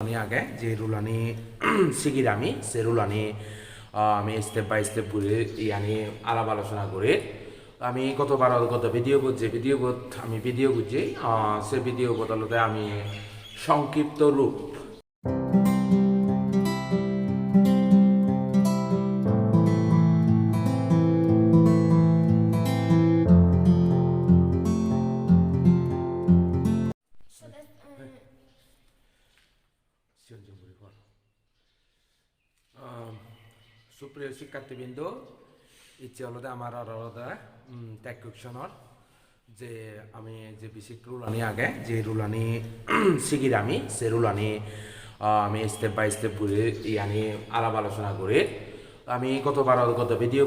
Ani age je rulani sigirami se rulani আমি step by step ঘুরে ইয়ানি আলাপ আলোচনা করে আমি গত ভিডিও আমি ভিডিও বুঝছি সে ভিডিও বদলতে আমি সংক্ষিপ্ত রূপ সুপ্রিয় শিক্ষার্থীবৃন্দ ইচ্ছে হলো আমার আলাদা টেকশনের যে আমি যে বেসিক রুলানি আগে যে রুলানি শিখিরামি সে রুলানি আমি স্টেপ বাই স্টেপ ঘুরে ইয়ানি আলাপ আলোচনা করে আমি গত ভিডিও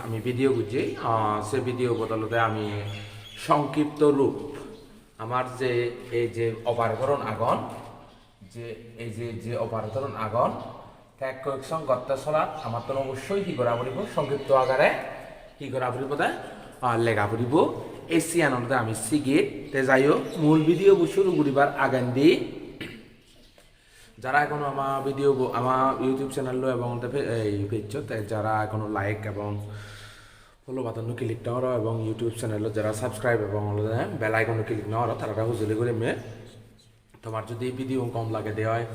আমি ভিডিও বুঝছি সে ভিডিও বদলতে আমি সংক্ষিপ্ত রূপ আমার যে এই যে অপারেটরন আগন যে এই যে অপারেটরন আগন ত্যাগ কয়েকশন গত্তা চলাত আমার তো অবশ্যই কি করা পড়ব সংক্ষিপ্ত আকারে কি করা পড়ব তা লেখা পড়ব এসিয়ানতে আমি শিখির তে যাই হোক মূল ভিডিও শুরু করিবার আগান দি যারা এখনো আমার ইউটিউব চ্যানেল এবং এই পেজ যারা এখনো লাইক এবং ফলো বাটন ক্লিক নকর এবং ইউটিউব চ্যানেল যারা সাবস্ক্রাইব এবং বেল আইকন ক্লিক নকর তারা হুজুলি করে মে তোমার যদি ভিডিও কম লাগে দেওয়া হয়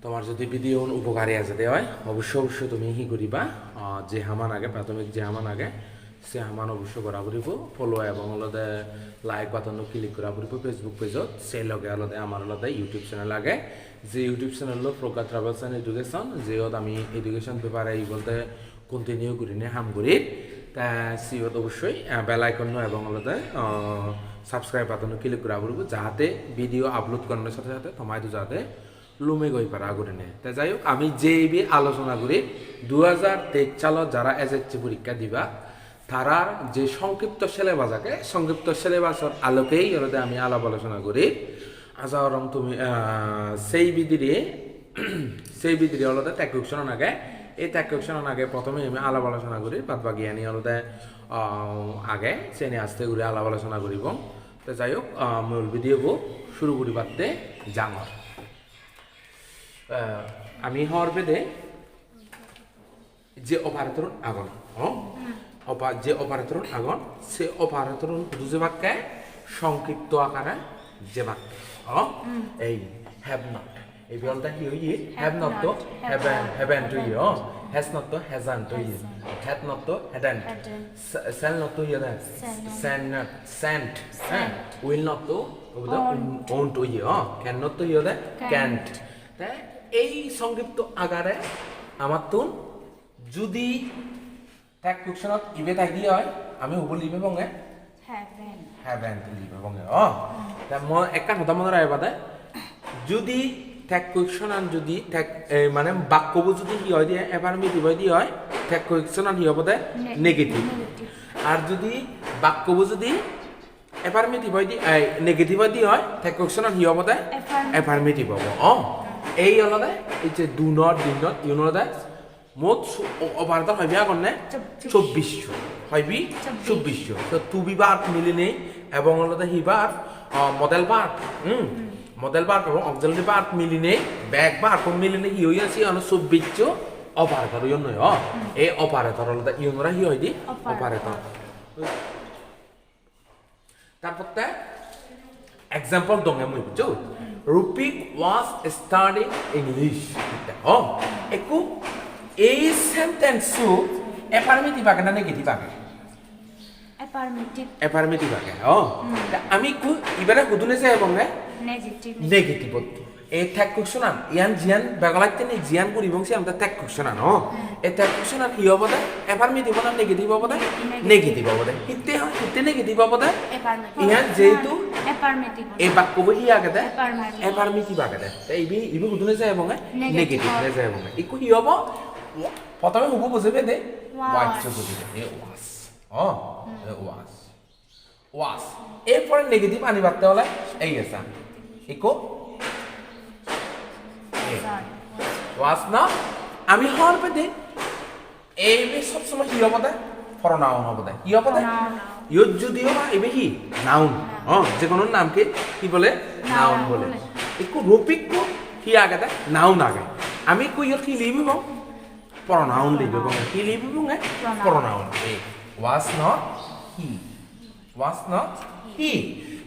তোমার যদি ভিডিও উপকারী আছে দেওয়া হয় অবশ্যই তুমি হি করিবা যে হামান আগে প্রাথমিক যে হামান আগে সে হামান অবশ্যই করা পড়ব ফলো এবং আলাদা লাইক বাটন ক্লিক করা পড়ব ফেসবুক পেজত সেই লগে আলাদা আমার আলাদা ইউটিউব চ্যানেল আগে যে ইউটিউব চ্যানেল প্রকার ট্রাভেলস অ্যান্ড এডুকেশন যেত আমি এডুকেশন পেপারে এই বলতে কন্টিনিউ করি নে হাম করি তা সিওত অবশ্যই বেল আইকন এবং আলাদা সাবস্ক্রাইব বাটন ক্লিক করা পড়ব যাতে ভিডিও আপলোড করার সাথে সাথে তোমায় তো যাতে লুমে গই পারা আগুনে নে তা যাই হোক আমি যে আলোচনা করি 2023 সালত যারা এসএসসি পরীক্ষা দিবা তারার যে সংক্ষিপ্ত সিলেবাস আছে সংক্ষিপ্ত সিলেবাসের আলোকেই হলে আমি আলাপ আলোচনা করি আচ্ছা রং তুমি সেই বিধিরে হলতে ত্যাগ কোয়েকশন আগে এই ত্যাগ কোয়েকশন আগে প্রথমে আমি আলাপ আলোচনা করি বাদ বাকি আনি হলতে আগে শ্রেণী আসতে ঘুরে আলাপ আলোচনা করিব তো যাই হোক মূল ভিডিও শুরু করি পারতে জাঙর আমি হওয়ার বেদে যে অপারেটর আগন যে অপারেটর আগন সে অপারেটর দুজে বাক্যে সংক্ষিপ্ত আকারে যে বাক্য এই হ্যাভ নট এই বলটা কি হই হ্যাভ নট তো haven't to you has not তো hasn't to you had not তো হ্যাডেন্ট সেল নট তো you send not sent will not তো won't to you can not তো ইউ ক্যান্ট এই সংক্ষিপ্ত আকারে আমার তো যদি ত্যাগ কোয়েকশনত ইবে থাকি হয় আমি হব লিবে বঙ্গে হ্যাভেন লিবে বঙ্গে তা মই একটা কথা মনে রাখবা দে যদি ত্যাগ কোয়েকশন যদি ত্যাগ মানে বাক্যব যদি কি হয় দিয়ে এফার্মেটিভ হয় দিয়ে হয় ত্যাগ কোয়েকশন কি হবে দে নেগেটিভ আর যদি বাক্যব যদি এফার্মেটিভ হয় দি নেগেটিভ হয় দিয়ে হয় ত্যাগ কোয়েকশন কি হবে দে এফার্মেটিভ হবে এই হলদে এই যে do not you know that মোট অপারেটর হইবি আগনে 2400 হইবি 2400 তো টু বি বার মিলি নেই এবং হলদে হিবার মডেল বার মডেল বার এবং অক্সিলারি বার মিলি নেই ব্যাক বার কোন মিলি নেই হই আছে অন 2400 অপারেটর ইউ নয় এই অপারেটর হলদে ইউনরা হি হই দি অপারেটর তারপরতে এক্সাম্পল দং আমি বুঝছো Rupik was studying English. একু এই সেন্টেন্স এফার্মেটিভ আগে না নেগেটিভ আগে এফার্মেটিভ আগে আমি কু ইবারে হুদুনে যায় এবং নেগেটিভ এই ত্যাগ কোয়েকশন ইয়ান জিয়ান বাগলাইতে নে জিয়ান করি বংশি আমরা ত্যাগ কোয়েকশন এই ত্যাগ কোয়েকশন কি হবে দে এফার্মেটিভ না নেগেটিভ হবে দে নেগেটিভ হবে দে হিতে নেগেটিভ হবে দে ইয়ান যেহেতু এই বাক্য বহি আগে দে এফার্মেটিভ আগে দে এই ইবি হুদুনে যায় এবং নেগেটিভ নে যায় এবং ইকু কি হবে প্রথমে হুবু বুঝবে দে ওয়াজ বুঝবে এ ওয়াজ এরপরে নেগেটিভ আনি বাড়তে হলে এই গেছা ইকো ওয়াজ না আমি হওয়ার পেতে এই সবসময় কি হবে ফরনাউন হবে কি হবে ইয়ত যদিও বা এবে কি নাউন যে কোনো নামকে কি বলে নাউন বলে একটু রূপিক হি আগে দে নাউন আগে আমি কই কি লিখব pronoun লিখব কি লিখব pronoun was not he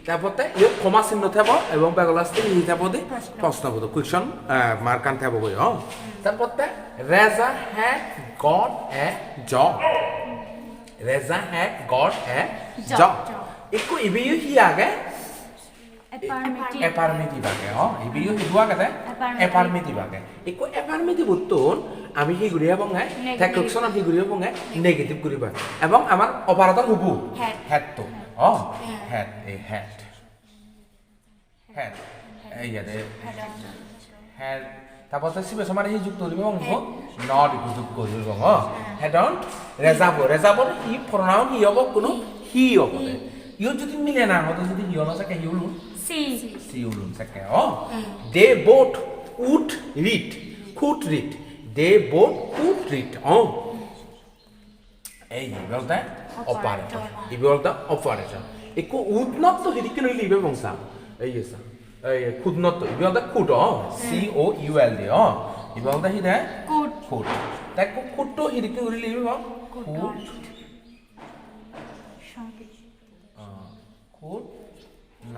তারপরে ইয়ত কমা চিহ্ন থাকব এবং বেগলাস্তে হি থাকব দে প্রশ্নবোধক কোয়েশ্চন মার্কান থাকব কই তারপরে Reza had got a job Reza had got a job একো ইবিউ হি আগে affirmative আগে ইবিউ হি আগে দে affirmative আগে একো affirmative উত্তর আমি হি গুড়িয়া বঙ্গাই tek কোয়েশ্চন আমি গুড়িয়া বঙ্গাই নেগেটিভ করিবা এবং আমার অপারেটর হুবু had তো had a had এই ইয়াতে had তারপরে সিবে সমানে হি যুক্ত করিব এবং নট যুক্ত করিব had on রেজাবর হি pronoun হি হব কোনো হি হব ইউ যদি মিলে না হতো যদি হি হলো সাকে ইউলু সি ইউলু সাকে they both would read they both would read এই বলতে অপারেটর এই বলতে অপারেটর একো would not তো হিদিকে নই লিবে বংসা এই এসা এই could not তো এই বলতে could c o u l d এই বলতে হিদে could তাই could তো হিদিকে উরি লিবে could could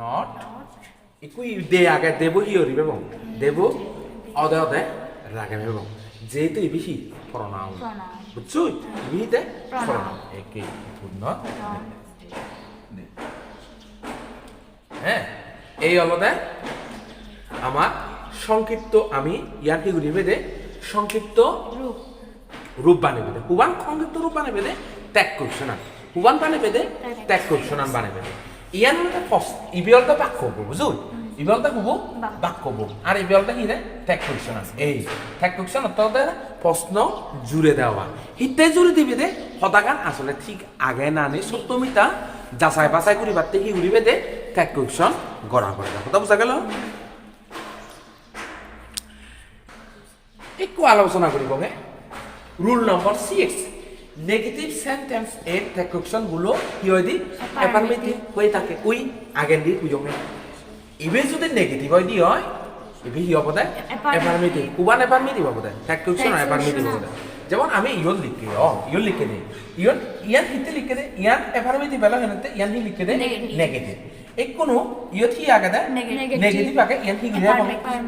not একো দে আগে দেব হি হরিবে বং দেব অদে অদে রাখবে বং যেহেতু এই বেশি pronoun বুঝছো ইবিতে pronoun একে could not হ্যাঁ এই হলদে আমার সংক্ষিপ্ত আমি ইয়ার কি করিবে দে সংক্ষিপ্ত রূপ বানাবে দে হুবান সংক্ষিপ্ত রূপ বানাবে দে ত্যাগ কোয়েশ্চন হুবান বানাবে দে ত্যাগ কোয়েশ্চন বানাবে দে ইয়ান মানে ফার্স্ট ইবিলটা বাক্য বুঝছো ইবিলটা হুবো বাক্য আর ইবিলটা কি রে ত্যাগ কোয়েশ্চন এই ত্যাগ কোয়েশ্চন অর্থাৎ প্রশ্ন জুড়ে দেওয়া হিতে জুড়ে দিবে দে হতাগান আসলে ঠিক আগে না নে সত্যমিতা যাচাই বাছাই করি বাতে কি উড়িবে দে ত্যাগ কোয়েশ্চন গড়া করে কথা বুঝা গেল একটু আলোচনা করিব রুল নম্বর 6 নেগেটিভ সেন্টেন্স এর ত্যাগ কোয়েশ্চন গুলো কি হয় দি অ্যাফার্মেটিভ হয়ে থাকে ওই আগের দি বুঝবে ইবে যদি নেগেটিভ হয় দি হয় ইবে কি হবে দে অ্যাফার্মেটিভ কুবান অ্যাফার্মেটিভ হবে দে ত্যাগ কোয়েশ্চন অ্যাফার্মেটিভ হবে যেমন আমি ইয়ন লিখি ইয়ন লিখে দেই ইয়ান হিতে লিখে দে ইয়ান অ্যাফার্মেটিভ বেলা হতে ইয়ান হি লিখে দে নেগেটিভ এক কোনো ইয়ত হি আগে দে নেগেটিভ আগে ইয়ান হি গিয়া বং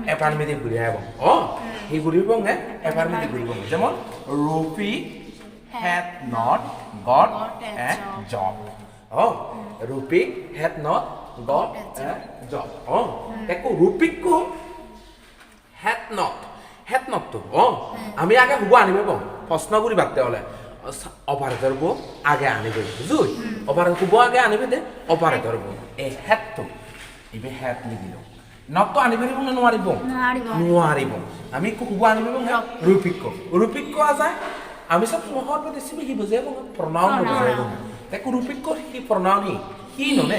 অ্যাফার্মেটিভ গিয়া বং হি গরিব বং অ্যাফার্মেটিভ গরিব বং যেমন rupee had not got a job rupee had not got a job দেখো রুপি কো had not তো আমি আগে হুবা আনিবে বং প্রশ্ন করি বাতে হলে অপারেটর বো আগে আনিবে বুঝুই অপারেটর হুবা আগে আনিবে দে অপারেটর বো এ had তো ইবে had লিখিলো not তো আনিবে বং নোৱাৰিব আমি কো হুবা আনিবে বং রুপিক কো আজায় আমি সব মহৎ পদে সিবি কি বুঝাই বং pronoun বুঝাই বং দেখো রুপিক কো কি pronoun হি ননে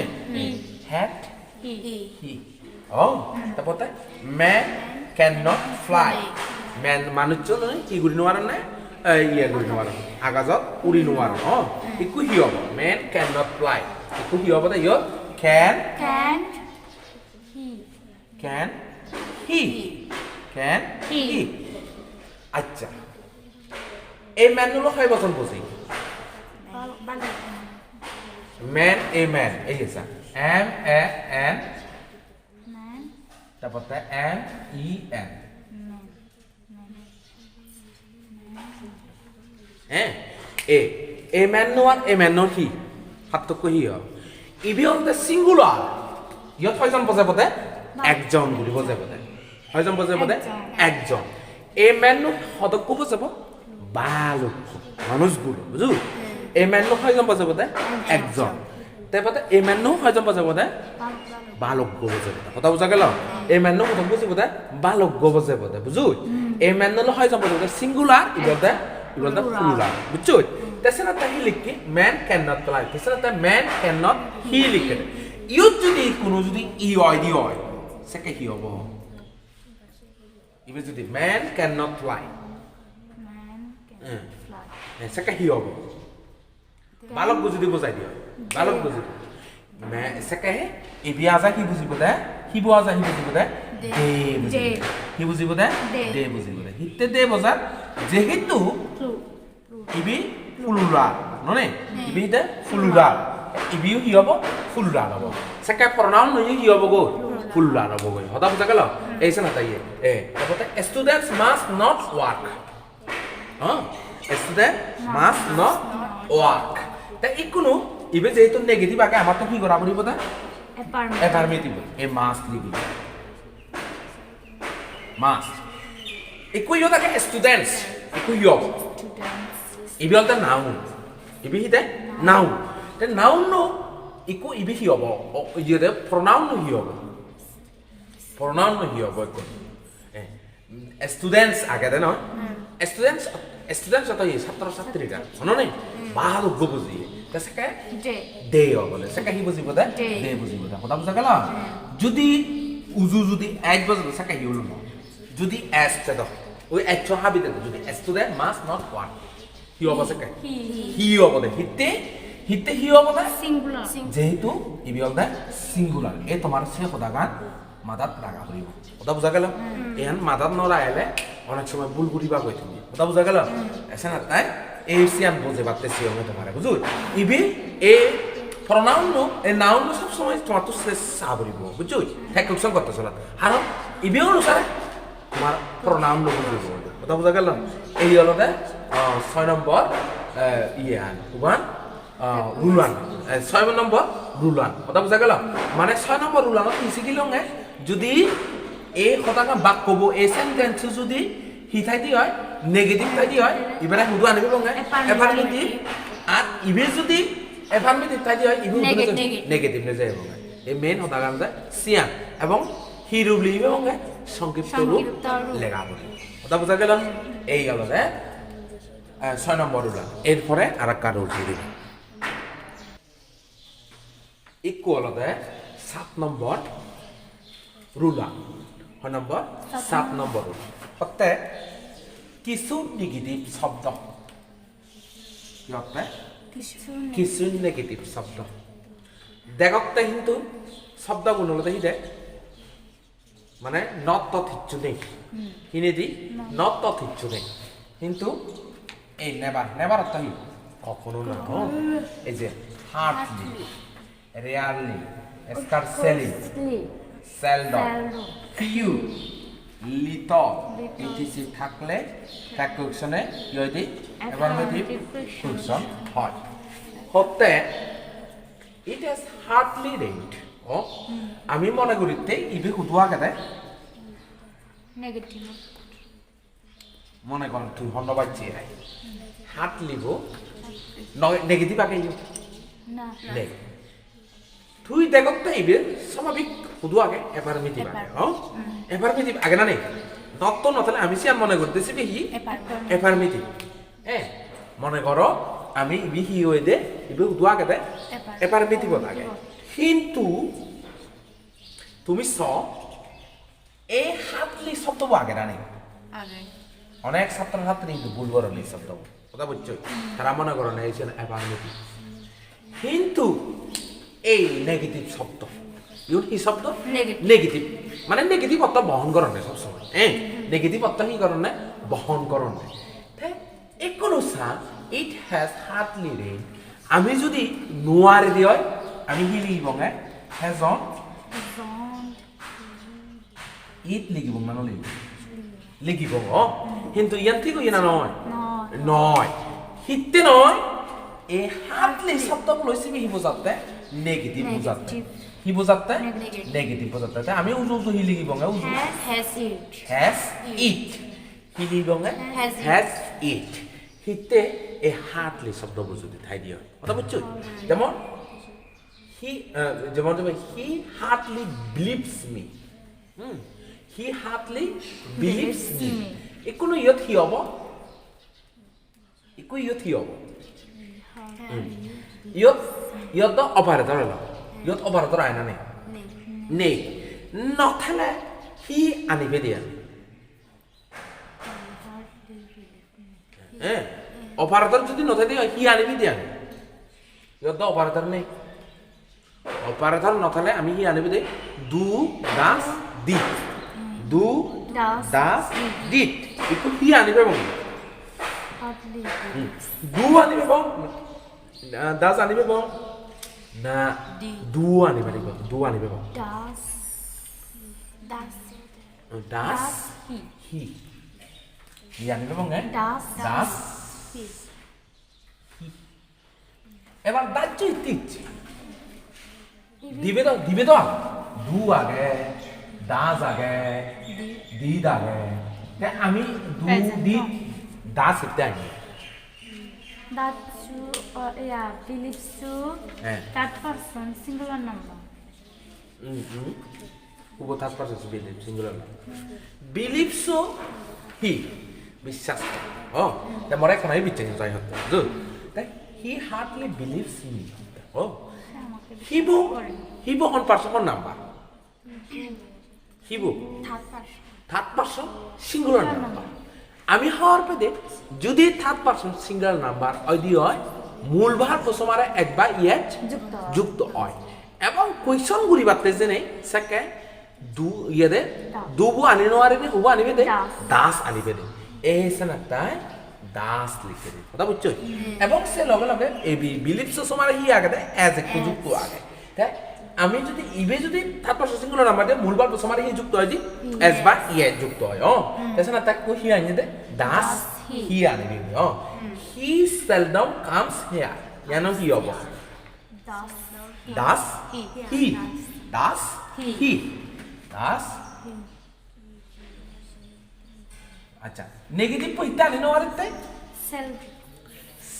had he তারপরে man cannot fly man মানুষজন কি গুড়ি নোয়ার না ইয়া গুড়ি নোয়ার আকাশত উড়ি নোয়ার একু হি হব man cannot fly একু হি হব দে ইয়ত can he আচ্ছা এই ম্যান হলো হয় বচন বুঝি man a man এই আছে m a n তারপরে m e n a man নোয়ার এ ম্যান নোর কি পার্থক্য হি ইবি অন দ্য সিঙ্গুলার ইয়ত হয়জন বজাব দে একজন বুলি বজাব দে হয়জন বজাব দে একজন এ ম্যান নো হদক্য বজাব বালক মানুষগুলো বুঝু এ ম্যান নো হয়জন বজাব দে একজন তারপরে এ ম্যান নো হয়জন বজাব দে বালক বজাব দে কথা বুঝা গেল এ ম্যান নো হদক বুঝিব দে বালক বজাব দে বুঝু এ ম্যান নো হয়জন বজাব দে সিঙ্গুলার ইবল দে plural বুঝছো তেসরা তা হি লিখকে man cannot fly তেসরা তা man cannot he লিখে ইউ যদি কোনো যদি ই হয় দি হয় সেকে কি হবে ইবে যদি man cannot fly সেকে কি হবে বালক যদি বোঝাই দিও বালক বুঝি সেকে ইবি আজা কি বুঝিব দে হি বুঝা হি বুঝিব দে দে হি বুজিব দে দে বুজিব দে হিতে দে বজাত যেহেতু ইবি ফুলুরাল ননে ইবি দে ফুলুরাল ইবিও হি হব ফুলুরাল হব সেকা প্রনাউন নই হি হব গো ফুলুরাল হব গো হদা বুঝা গেল এইসে না তাই তারপরে students must not work student must not work তা ইকুনো ইবে যেহেতু নেগেটিভ আগে আমার তো কি করা পড়িব তা এফার্মেটিভ এ মাস্ট লিখি মাস্ট ইকুইও থাকে স্টুডেন্টস ইকুইও ইবি হল নাউন ইবি হিতে নাউন তে নাউন নো ইকু ইবি হি হব ইয়ে প্রনাউন নো হি হব প্রনাউন নো হি হব ইকু স্টুডেন্টস আগে দে নয় স্টুডেন্টস অত ছাত্র ছাত্রীরা মনে ভালো বুঝি সেকে দে বলে সেকে হি বুঝিব দে দে বুঝিব দে কথা বুঝা গেল যদি উজু যদি এক বজল সেকে হি হলো না যদি এস তে দাও ওই এচ হাবি দে যদি student must not work he হব সেকে হি হব দে হিতে হিতে হি হব দে সিঙ্গুলার যেহেতু ইবি হল দে সিঙ্গুলার এ তোমার সে খোদাগান মাদাত লাগা হইব কথা বুঝা গেল এহান মাদাত নরা এলে অনেক সময় ভুল বুড়িবা কই তুমি কথা বুঝা গেল এসে না তাই এই সিয়ান বুঝে পারতেছি আমি তোমারে বুঝুই ইবি এ প্রনাউন নো এ নাউন নো সব সময় তোমার তো শেষ সাবরিব বুঝুই হ্যাঁ কোশ্চেন করতেছ না কারণ ইবি অনুসারে তোমার প্রনাউন নো বুঝিব কথা বুঝা গেল এই হলো দে 6 নম্বর ইয়ান কুবান রুলান 6 নম্বর রুলান কথা বুঝা গেল মানে 6 নম্বর রুলান কি শিখিলঙ্গে যদি এই কথাটা বাক কব এই সেন্টেন্স যদি হি থাইতি হয় নেগেটিভ থাইতি হয় ইবারে হুদু আনিব লঙ্গে এফার্মেটিভ আর ইবে যদি এফার্মেটিভ থাইতি হয় ইবু নেগেটিভ নে যায় লঙ্গে এই মেইন হতা গান যায় সিয়ান এবং হি রূপ লিবে লঙ্গে সংক্ষিপ্ত রূপ লেখা বলি কথা বুঝা গেল এই গেল দে 6 নম্বর রুলান এরপরে আরেকটা রুল দিই ইকুয়াল দে 7 নম্বর রুলার হয় নম্বর 7 নম্বর রুলার হতে কিছু নেগেটিভ শব্দ হতে কিছু নেগেটিভ শব্দ দেখতে কিন্তু শব্দ গুণলতে হিদে মানে নট তথিচ্ছু নেই হিনেদি নট তথিচ্ছু নেই কিন্তু এই নেভার নেভার অর্থ হি কখনো না এই যে hardly rarely scarcely seldom few little etc থাকলে তাক কোশ্চেনে যদি এফার্মেটিভ কোশ্চেন হয় হতে it has hardly rained ও আমি মনে করিতে ইবে হুদুয়া কেদে নেগেটিভ মনে কর তুই ধন্যবাদ চেয়ে রাই হার্ডলি গো নেগেটিভ আগে না নেই তুই দেখতে ইবে স্বাভাবিক হুদু আগে এফার্মেটিভ আগে এফার্মেটিভ আগে না নেই নট তো নতলে আমি সিয়ান মনে করতেছি বেহি এফার্মেটিভ মনে করো আমি ইবি হি হই দে ইবে হুদু আগে দে এফার্মেটিভ আগে কিন্তু তুমি স এই হাতলি শব্দ আগে না নেই আগে অনেক ছাত্র ছাত্রী কিন্তু ভুল করে এই শব্দ কথা বুঝছো তারা মনে করো না এই এফার্মেটিভ কিন্তু এই নেগেটিভ শব্দ ইউন হি শব্দ নেগেটিভ মানে নেগেটিভ অর্থ বহন করন না সব সময় নেগেটিভ অর্থ হি করন না বহন করন না একোনো সা ইট হ্যাজ হার্ডলি রেইন আমি যদি নোয়ারে দি হয় আমি হি লিখব না হ্যাজ অন ইট লিখব না লিখিব কিন্তু ইয়ান ঠিক ইনা নয় নয় হিতে নয় এই হার্ডলি শব্দ লইছি হি বুঝাতে নেগেটিভ বুঝাতে কি বুঝাতে নেগেটিভ বুঝাতে আমি উজু উজু হি লিখিব না উজু হ্যাজ ইট হি লিখিব না হ্যাজ ইট হিতে এই হার্ডলি শব্দ বুঝুতে ঠাই দিও কথা বুঝছো যেমন হি যেমন he hardly believes me he hardly believes me একোনো ইয়ত হি হব একো ইয়ত হি হব ইয়ত অপারেটর হলো ইয়ত অপারেটর আইনা নেই নেই নথালে হি আনিবে দিয়া অপারেটর যদি নথাই দিয়ে হি আনিবে দিয়া ইয়ত অপারেটর নেই অপারেটর নথালে আমি হি আনিবে দেই দু দাস দি দু das dit iku hi anibe bong du anibe bong das anibe bong na du anibe bong du anibe bong das hi hi anibe bong das এবার দাজ্য ইত্তিচ্ছে দিবে তো দু আগে দাস আগে দিদ আগে আমি দু দি দাস ইত্তে আগে দাচু বিলিপসু থার্ড পারসন সিঙ্গুলার নাম্বার উব থার্ড পারসন সিঙ্গুলার নাম্বার বিলিপসু হি বিশ্বাস তা মরে কোনাই বিচ্ছেন যাই হতো he hardly believes me. Hibo on person on number. Hibo third person singular number. আমি হওয়ার পরে যদি থার্ড পারসন সিঙ্গুলার নাম্বার ওই হয় মূল ভার প্রথমারে এক বা ইয়েট যুক্ত হয় এবং কোয়েশ্চন গুলি বাতলে যে নেই সেকে দু ইয়েদে দুবু আনি নোয়ারে দে হুবু আনিবে দে দাস আনিবে দে এই সেনাটাই দাস লিখে দে কথা বুঝছো এবং সে লগে লগে এই বিলিপস সমারে হি আগে দে এজ এ যুক্ত আগে তাই আমি যদি ইবে যদি থার্ড পারসন সিঙ্গুলার নাম্বার দে মূল ভার প্রথমারে হি যুক্ত হয় দি এজ বা ইয়ে যুক্ত হয় তেসনা তাক কো হি আনি দে das he আনিবি he seldom comes here জানো কি হবে das he das he das আচ্ছা নেগেটিভ পইতা আনি না আরেতে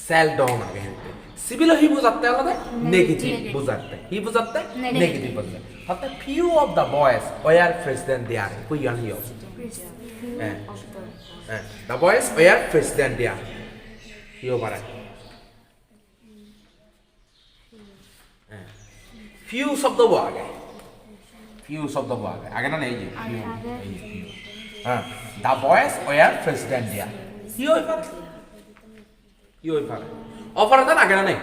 seldom আগে হতে সিভিল হি বুঝাতে হলে নেগেটিভ বুঝাতে হি বুঝাতে নেগেটিভ বুঝাতে অর্থাৎ few of the boys were fresh than they are কই আনি হবে the boys were fresh than they are কি হবে few শব্দ আগে few শব্দ আগে না এই যে few the boys were fresh than they are কি হই পারে অপরাধন আগে না নেই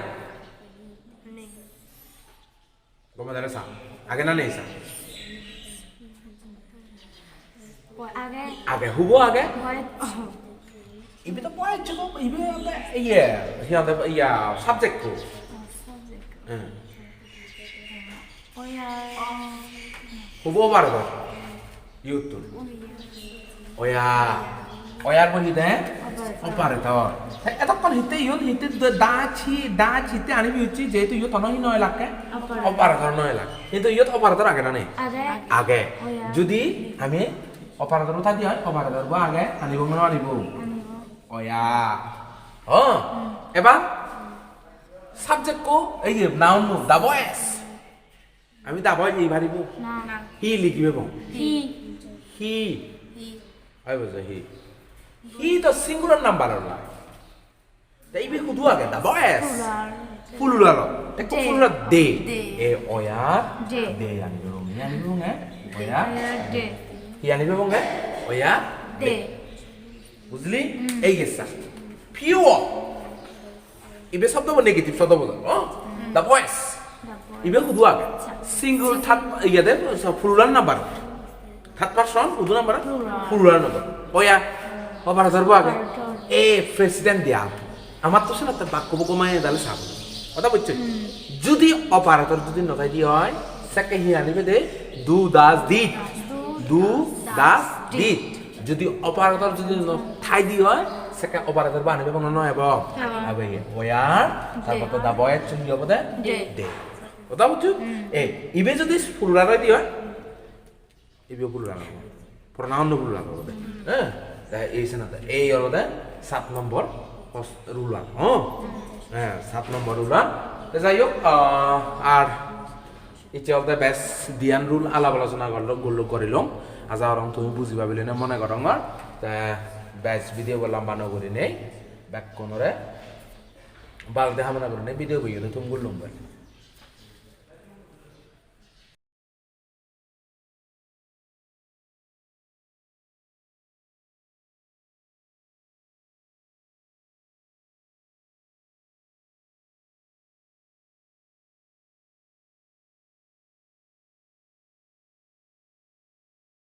গোমাদারে সা আগে না নেই সা আগে হুবো আগে ইবে তো পয় চকো ইবে ইয়ে হিয়াতে ইয়া সাবজেক্ট কো হুবো পারবো ইউতুল ওয়ার বলি দে অপারেটর এতক্ষণ হিতে ইয়ন হিতে দাছি হিতে আনিবি হচ্ছে যেহেতু ইয়ত নয় নয় লাখে অপারেটর নয় লাখ কিন্তু ইয়ত অপারেটর আগে না নেই আগে যদি আমি অপারেটর উঠা দিয়ে হয় অপারেটর বা আগে আনিব মনে আনিব ওয়া এবার সাবজেক্ট কো এই যে নাউন মু দা বয়েস আমি দা বয়েস এই ভারিব না হি লিখিবে বং হি I was a he the singular number lah তাই বে কুদু আগে দা বয়েস ফুলুলার দেখো ফুলুলার দে এ ওয়া দে আনিবে বং ওয়া দে হি আনিবে বং ওয়া দে বুঝলি এই গেছা পিওর ইবে শব্দ নেগেটিভ শব্দ বল দা বয়েস ইবে কুদু আগে সিঙ্গুল থার্ড ইয়াতে ফুলুলার নাম্বার থার্ড পারসন কুদু নাম্বার ফুলুলার নাম্বার ওয়া অপার ধরবো আগে এ প্রেসিডেন্ট দিয়া আমার তো শোনা তার বাক্য কমায় দালে সাব কথা বুঝছো যদি অপারেটর যদি নতাই দি হয় সেকে হি আনিবে দে দু দাস দিত যদি অপারেটর যদি ঠাই দি হয় সেকে অপারেটর বানিবে কোন নয় এবং আবে ওয়ার তারপর তো দা বয়ের চুনি হবে দে কথা বুঝছো ইবে যদি ফুলুলার দি হয় ইবে ফুলুলার প্রনাউন ফুলুলার হবে হ্যাঁ এই সেনাতে এই হলো 7 নম্বর রুলার হ্যাঁ 7 নম্বর রুলার যাই হোক আর ইচ্ছে অফ দ্য বেস্ট দিয়ান রুল আলাপ আলোচনা করিলাম আজ আর তুমি বুঝি পাবিলে না মনে করঙ্গর বেস্ট ভিডিও বললাম বানো করি নেই ব্যাক কোনরে বাল দেখা মনে করি নেই ভিডিও বইয়ে তুমি বললাম